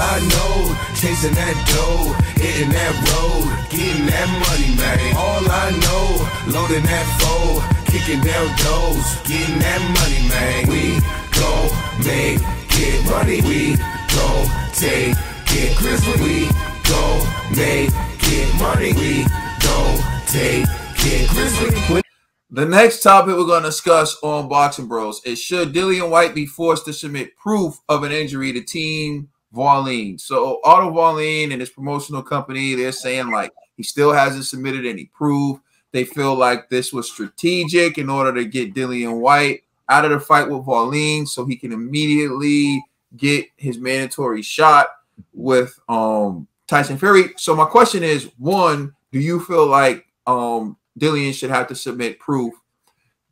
I know, chasing that dough, hitting that road, getting that money, man. All I know, loading that foe, kicking down doors, getting that money, man. We gon' make it money. We gon' take it Christmas. We gon' make it money. We gon' take it Christmas. The next topic we're going to discuss on Boxing Bros is, should Dillian Whyte be forced to submit proof of an injury to Team Wallin? So Otto Wallin and his promotional company, they're saying like he still hasn't submitted any proof. They feel like this was strategic in order to get Dillian Whyte out of the fight with Wallin so he can immediately get his mandatory shot with Tyson Fury. So my question is, one, do you feel like Dillian should have to submit proof?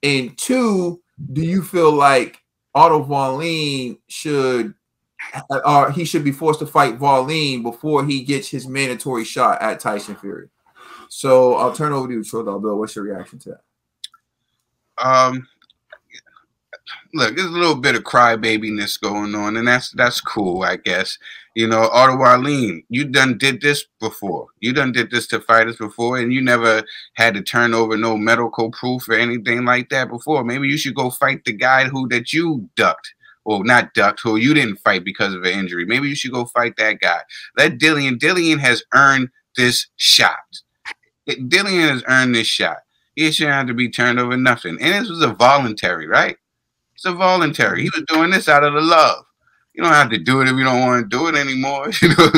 And two, do you feel like Otto Wallin should be forced to fight Wallin before he gets his mandatory shot at Tyson Fury? So I'll turn over to you, Bill. What's your reaction to that? Look, there's a little bit of crybabiness going on, and that's cool, I guess. You know, Otto Wallin, you done did this before. You done did this to fighters before, and you never had to turn over no medical proof or anything like that before. Maybe you should go fight the guy that you ducked, or not ducked, who you didn't fight because of an injury. Maybe you should go fight that guy. Let Dillian. Dillian has earned this shot. Dillian has earned this shot. He shouldn't have to be turned over nothing. And this was a voluntary, right? It's a voluntary. He was doing this out of the love. You don't have to do it if you don't want to do it anymore. You know what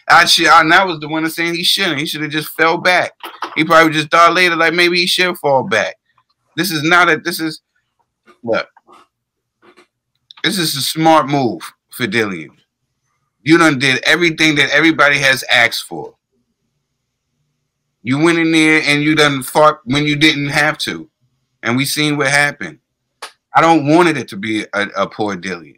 I'm saying? I was the one that's saying he shouldn't. He should have just fell back. He probably just thought later, like, maybe he should fall back. This is a smart move for Dillian. You done did everything that everybody has asked for. You went in there and you done fought when you didn't have to. And we seen what happened. I don't want it to be a poor Dillian.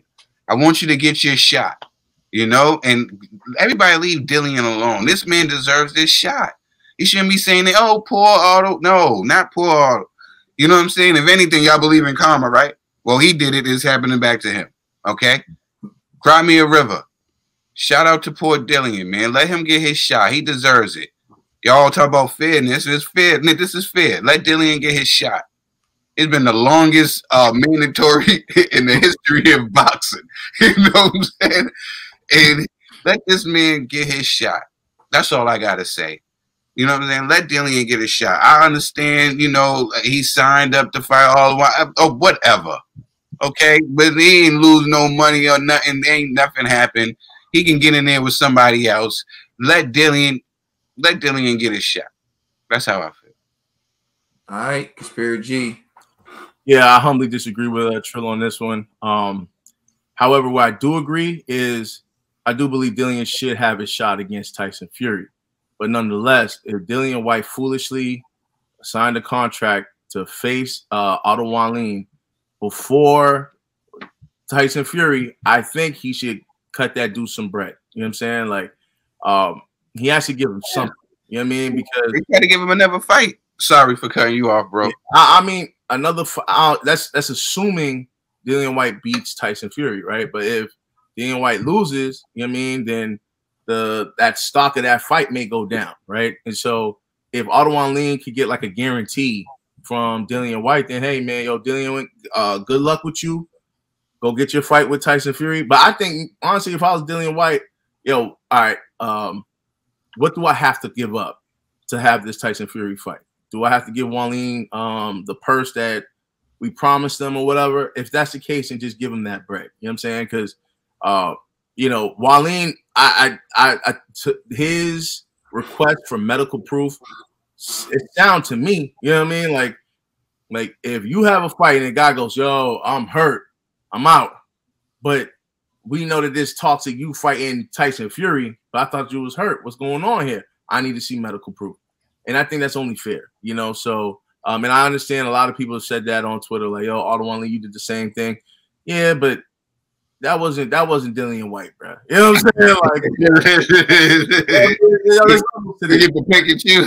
I want you to get your shot, you know? And everybody leave Dillian alone. This man deserves this shot. He shouldn't be saying that, oh, poor Otto. No, not poor Otto. You know what I'm saying? If anything, y'all believe in karma, right? Well, he did it. It's happening back to him, okay? Cry me a river. Shout out to poor Dillian, man. Let him get his shot. He deserves it. Y'all talk about fairness. It's fair. This is fair. Let Dillian get his shot. It's been the longest mandatory in the history of boxing. You know what I'm saying? And let this man get his shot. That's all I got to say. You know what I'm saying? Let Dillian get his shot. I understand, you know, he signed up to fight all the while, or whatever. Okay? But he ain't lose no money or nothing. Ain't nothing happened. He can get in there with somebody else. Let Dillian get his shot. That's how I feel. All right, Conspiracy G. Yeah, I humbly disagree with Trill on this one. However, what I do agree is I do believe Dillian should have his shot against Tyson Fury. But nonetheless, if Dillian Whyte foolishly signed a contract to face Otto Wallin before Tyson Fury, I think he should cut that dude some bread. You know what I'm saying? Like, he has to give him something. You know what I mean? Because they got to give him another fight. Sorry for cutting you off, bro. I mean, another that's assuming Dillian Whyte beats Tyson Fury, right? But if Dillian Whyte loses, you know what I mean, then that stock of that fight may go down, right? And so if Otto Wallin could get like a guarantee from Dillian Whyte, then hey man, yo, Dillian, good luck with you. Go get your fight with Tyson Fury. But I think honestly, if I was Dillian Whyte, yo, all right, what do I have to give up to have this Tyson Fury fight? Do I have to give Wallin the purse that we promised them or whatever? If that's the case, then just give him that bread. You know what I'm saying? Because, you know, Wallin, his request for medical proof, it's down to me. You know what I mean? Like if you have a fight and the guy goes, yo, I'm hurt, I'm out. But we know that this talks of you fighting Tyson Fury, but I thought you was hurt. What's going on here? I need to see medical proof. And I think that's only fair, you know. So, and I understand a lot of people have said that on Twitter, like, "Yo, Otto Wallin, you did the same thing." Yeah, but that wasn't Dillian Whyte, bro. You know what I'm saying? Like, they get the pick at you.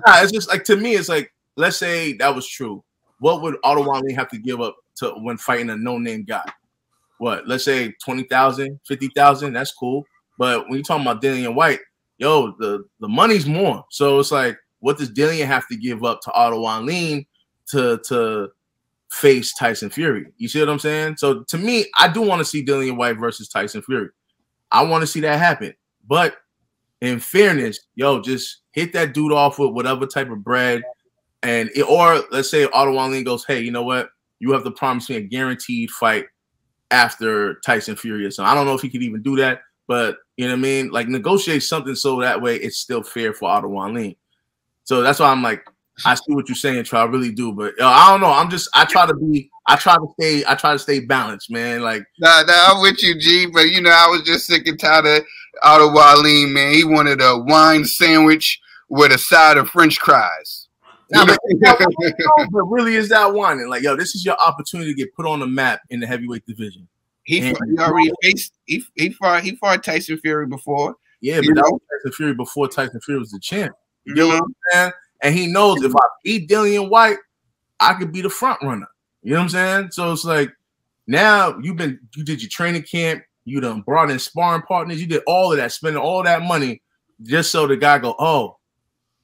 Nah, it's just like, to me, it's like, let's say that was true. What would Otto Wallin have to give up to when fighting a no-name guy? what, let's say 20,000, 50,000, that's cool. But when you're talking about Dillian Whyte, yo, the money's more. So it's like, what does Dillian have to give up to Otto Wallin to face Tyson Fury? You see what I'm saying? So to me, I do want to see Dillian Whyte versus Tyson Fury. I want to see that happen. But in fairness, yo, just hit that dude off with whatever type of bread. And or let's say Otto Wallin goes, hey, you know what? You have to promise me a guaranteed fight after Tyson Fury or something. I don't know if he could even do that, but you know what I mean? Like, negotiate something so that way it's still fair for Otto Wallin. So that's why I'm like, I see what you're saying, Troy. I really do. But yo, I don't know. I try to stay balanced, man. Like, nah, I'm with you, G. But you know, I was just sick and tired of Otto Wallin, man. He wanted a wine sandwich with a side of French fries. Nah, but really, is that whining? Like, yo, this is your opportunity to get put on the map in the heavyweight division. He already faced. He fought Tyson Fury before. Yeah, but that was Tyson Fury before Tyson Fury was the champ. You know what I'm saying? And he knows if I beat Dillian Whyte, I could be the front runner. You know what I'm saying? So it's like, now you did your training camp, you done brought in sparring partners, you did all of that, spending all that money just so the guy go, oh,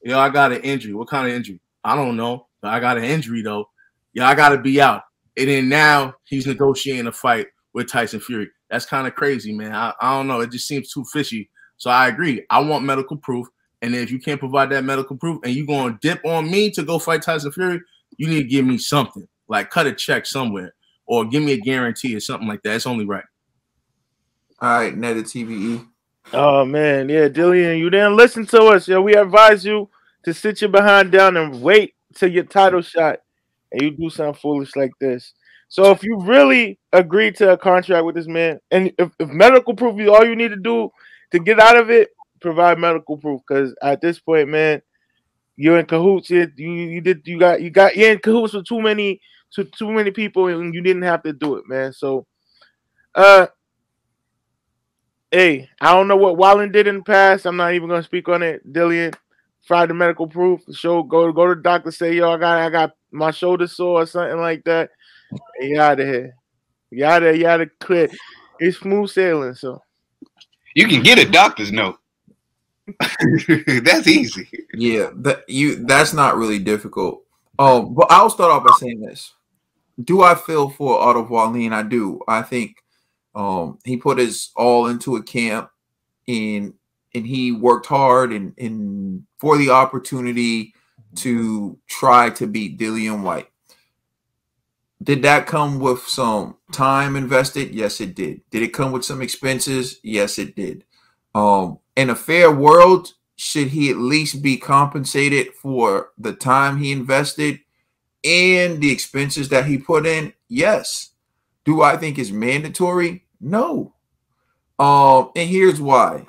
yo, I got an injury. What kind of injury? I don't know. But I got an injury though. Yeah, I gotta be out. And then now he's negotiating a fight with Tyson Fury. That's kind of crazy, man. I don't know. It just seems too fishy. So I agree. I want medical proof. And if you can't provide that medical proof and you're going to dip on me to go fight Tyson Fury, you need to give me something. Like, cut a check somewhere or give me a guarantee or something like that. It's only right. All right, Netta TVE. Oh, man. Yeah, Dillian, you didn't listen to us. Yo, we advise you to sit your behind down and wait till your title shot and you do something foolish like this. So if you really agree to a contract with this man, and if medical proof is all you need to do to get out of it, provide medical proof, because at this point, man, you're in cahoots. You're in cahoots with too many people, and you didn't have to do it, man. So, hey, I don't know what Wallin did in the past. I'm not even gonna speak on it. Dillian, provide the medical proof. Go to the doctor. Say, yo, I got my shoulder sore or something like that. And you out of here. You out of clear. It's smooth sailing. So you can get a doctor's note. That's easy. Yeah, that's not really difficult. But I'll start off by saying this. Do I feel for Otto Wallin? I do. I think he put his all into a camp and he worked hard and for the opportunity to try to beat Dillian Whyte. Did that come with some time invested? Yes, it did. Did it come with some expenses? Yes, it did. In a fair world, should he at least be compensated for the time he invested and the expenses that he put in? Yes. Do I think it's mandatory? No. And here's why.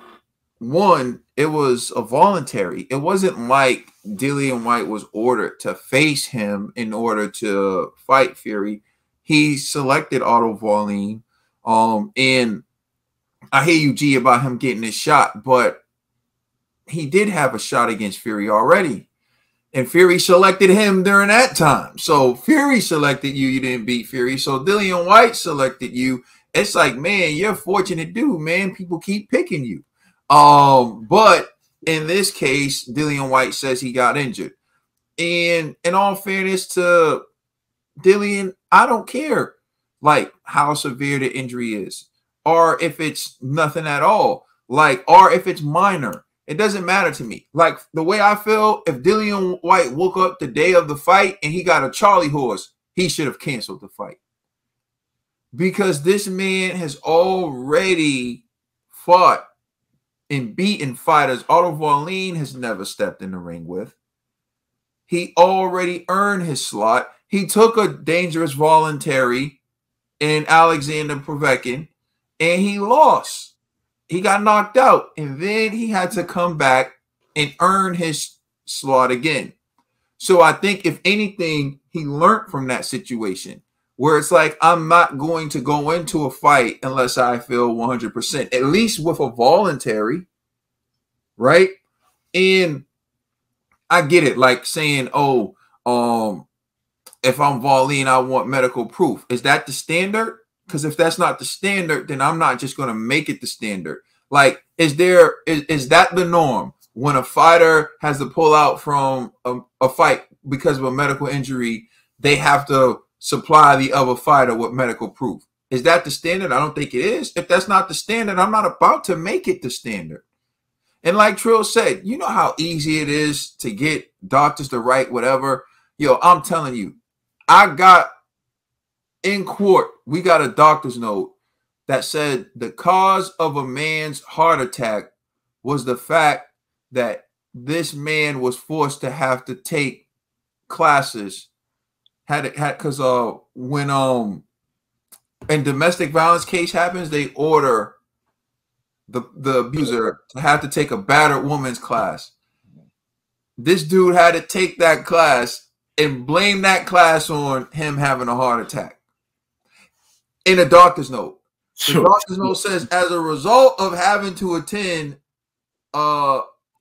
One, it was a voluntary. It wasn't like Dillian Whyte was ordered to face him in order to fight Fury. He selected Otto Wallin. And I hear you, G, about him getting his shot, but he did have a shot against Fury already. And Fury selected him during that time. So Fury selected you. You didn't beat Fury. So Dillian Whyte selected you. It's like, man, you're a fortunate dude, man. People keep picking you. But in this case, Dillian Whyte says he got injured. And in all fairness to Dillian, I don't care like how severe the injury is, or if it's nothing at all, like, or if it's minor. It doesn't matter to me. Like, the way I feel, if Dillian Whyte woke up the day of the fight and he got a Charlie horse, he should have canceled the fight. Because this man has already fought and beaten fighters Otto Wallin has never stepped in the ring with. He already earned his slot. He took a dangerous voluntary in Alexander Povetkin, and he lost. He got knocked out, and then he had to come back and earn his slot again. So I think, if anything, he learned from that situation where it's like, I'm not going to go into a fight unless I feel 100%, at least with a voluntary, right? And I get it, like saying, oh, if I'm Wallin, I want medical proof. Is that the standard? Because if that's not the standard, then I'm not just going to make it the standard. Like, is that the norm? When a fighter has to pull out from a fight because of a medical injury, they have to supply the other fighter with medical proof. Is that the standard? I don't think it is. If that's not the standard, I'm not about to make it the standard. And like Trill said, you know how easy it is to get doctors to write whatever. Yo, I'm telling you, I got in court, we got a doctor's note that said the cause of a man's heart attack was the fact that this man was forced to have to take classes. Because when a domestic violence case happens, they order the abuser to have to take a battered woman's class. This dude had to take that class and blame that class on him having a heart attack. In a doctor's note. The doctor's note says, as a result of having to attend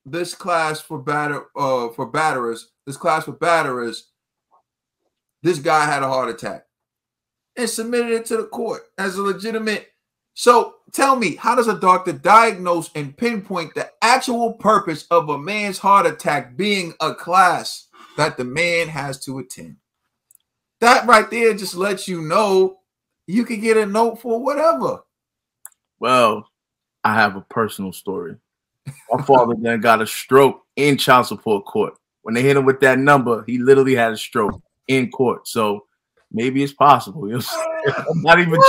this class for batterers, this guy had a heart attack and submitted it to the court as a legitimate. So tell me, how does a doctor diagnose and pinpoint the actual purpose of a man's heart attack being a class that the man has to attend? That right there just lets you know you can get a note for whatever. Well, I have a personal story. My father then got a stroke in child support court. When they hit him with that number, he literally had a stroke in court. So maybe it's possible. You know what I'm not even.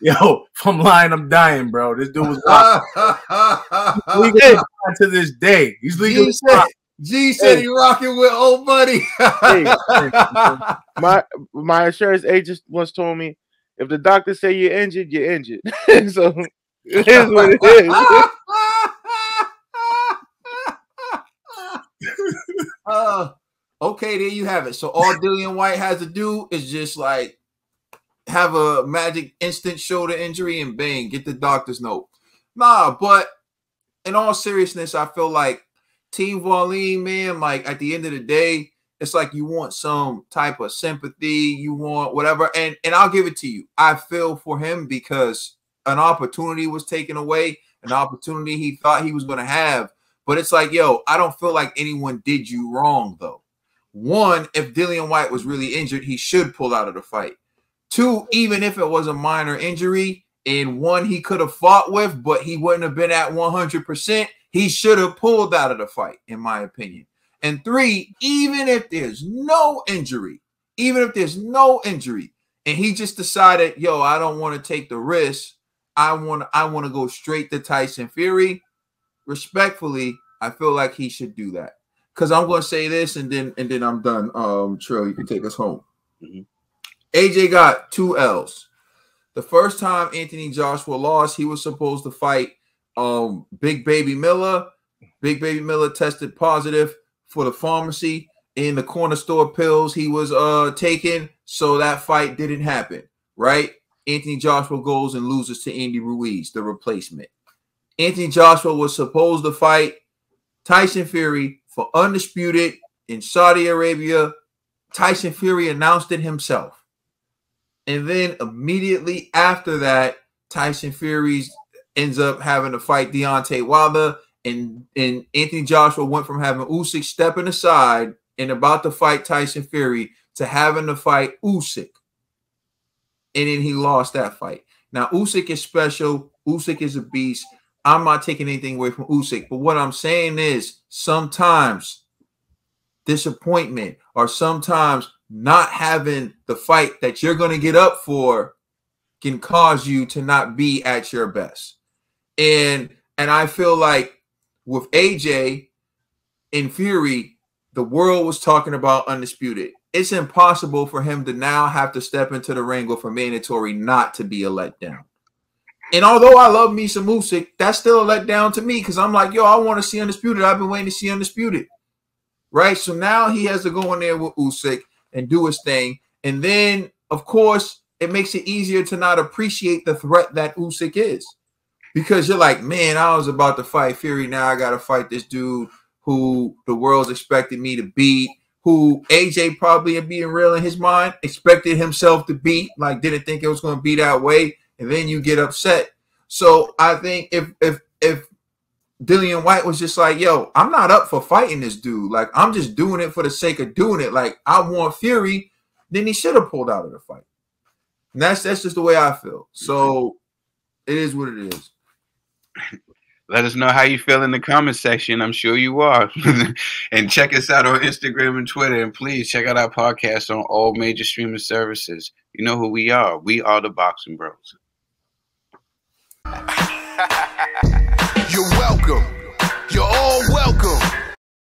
Yo, if I'm lying, I'm dying, bro. This dude was legal to this day. He's legal. G said he rocking with old buddy. My insurance agent once told me, if the doctor say you're injured, you're injured. So it is what it is. Okay, there you have it. So all Dillian Whyte has to do is just like have a magic instant shoulder injury and bang, get the doctor's note. Nah, but in all seriousness, I feel like Team Wallin, man, like at the end of the day, it's like you want some type of sympathy, you want whatever, and I'll give it to you. I feel for him because an opportunity was taken away, an opportunity he thought he was going to have. But it's like, yo, I don't feel like anyone did you wrong, though. One, if Dillian Whyte was really injured, he should pull out of the fight. Two, even if it was a minor injury and one he could have fought with, but he wouldn't have been at 100%, he should have pulled out of the fight, in my opinion. And three, even if there's no injury, and he just decided, yo, I don't want to take the risk. I want to go straight to Tyson Fury. Respectfully, I feel like he should do that. Because I'm going to say this, and then I'm done. Trill, you can take us home. Mm-hmm. AJ got 2 L's. The first time Anthony Joshua lost, he was supposed to fight Big Baby Miller. Big Baby Miller tested positive for the pharmacy in the corner store pills he was taking, so that fight didn't happen, right? Anthony Joshua goes and loses to Andy Ruiz, the replacement. Anthony Joshua was supposed to fight Tyson Fury for undisputed in Saudi Arabia. Tyson Fury announced it himself. And then immediately after that, Tyson Fury ends up having to fight Deontay Wilder. And Anthony Joshua went from having Usyk stepping aside and about to fight Tyson Fury to having to fight Usyk. And then he lost that fight. Now, Usyk is special. Usyk is a beast. I'm not taking anything away from Usyk. But what I'm saying is sometimes disappointment or sometimes not having the fight that you're going to get up for can cause you to not be at your best. And I feel like with AJ and Fury, the world was talking about undisputed. It's impossible for him to now have to step into the ring with a mandatory not to be a letdown. And although I love me some Usyk, that's still a letdown to me because I'm like, yo, I want to see undisputed. I've been waiting to see undisputed. Right? So now he has to go in there with Usyk and do his thing. And then, of course, it makes it easier to not appreciate the threat that Usyk is. Because you're like, man, I was about to fight Fury. Now I got to fight this dude who the world's expecting me to beat, who AJ probably being real in his mind, expected himself to beat, like didn't think it was going to be that way, and then you get upset. So I think if Dillian Whyte was just like, yo, I'm not up for fighting this dude. Like, I'm just doing it for the sake of doing it. Like, I want Fury, then he should have pulled out of the fight. And that's just the way I feel. So it is what it is. Let us know how you feel in the comment section. I'm sure you are. And check us out on Instagram and Twitter. And please check out our podcast on all major streaming services. You know who we are. We are the Boxing Bros. You're welcome. You're all welcome.